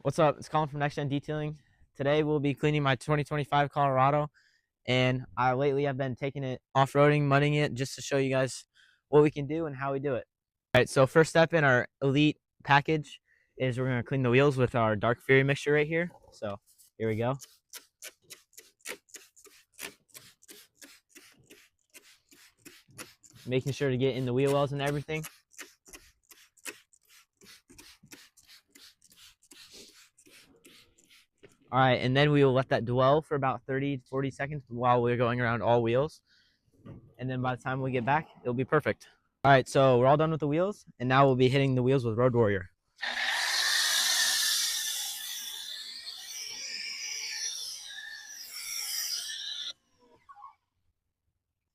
What's up? It's Colin from Next Gen Detailing. Today we'll be cleaning my 2025 Colorado, and lately I've been taking it off-roading, mudding it, just to show you guys what we can do and how we do it. All right, so first step in our Elite package is we're gonna clean the wheels with our Dark Fury mixture right here. So here we go. Making sure to get in the wheel wells and everything. All right, and then we will let that dwell for about 30 to 40 seconds while we're going around all wheels. And then by the time we get back, it'll be perfect. All right, so we're all done with the wheels, and now we'll be hitting the wheels with Road Warrior.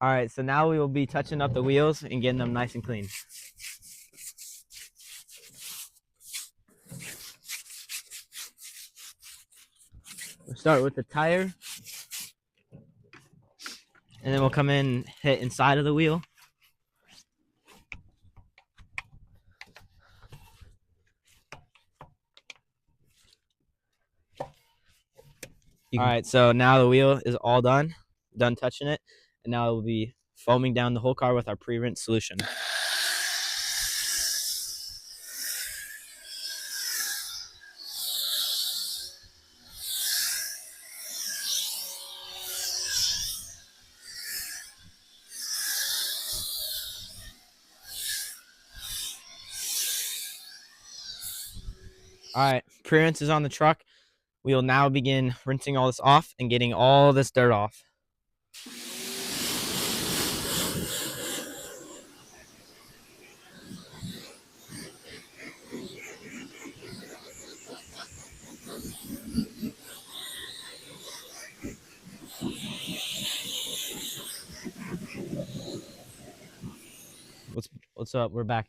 All right, so now we will be touching up the wheels and getting them nice and clean. We'll start with the tire, and then we'll come in and hit inside of the wheel. All right, so now the wheel is all done touching it, and now we'll be foaming down the whole car with our pre-rinse solution. All right, pre-rinse is on the truck. We will now begin rinsing all this off and getting all this dirt off. What's up? We're back.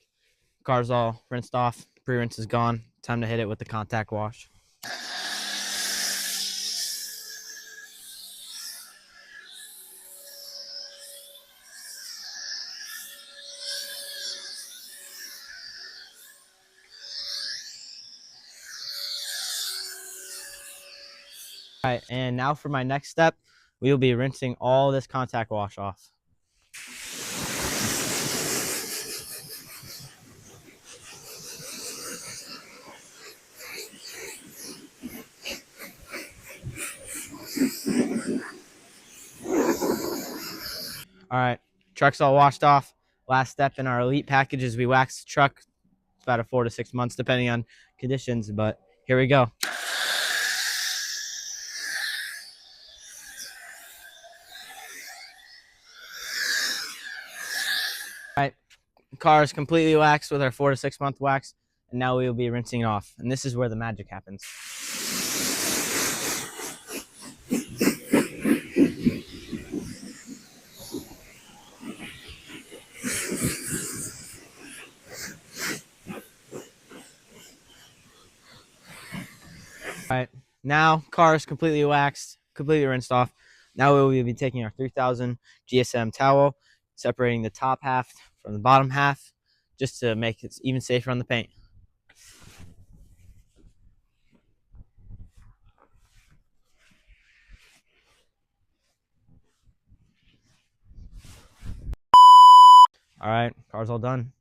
Car's all rinsed off. Pre-rinse is gone. Time to hit it with the contact wash. All right, and now for my next step, we will be rinsing all this contact wash off. All right, truck's all washed off. Last step in our Elite package is we wax the truck. It's about 4 to 6 months depending on conditions, but here we go. All right, the car is completely waxed with our 4 to 6 month wax, and now we will be rinsing it off. And this is where the magic happens. All right, now car is completely waxed, completely rinsed off. Now we will be taking our 3000 GSM towel, separating the top half from the bottom half, just to make it even safer on the paint. All right, car's all done.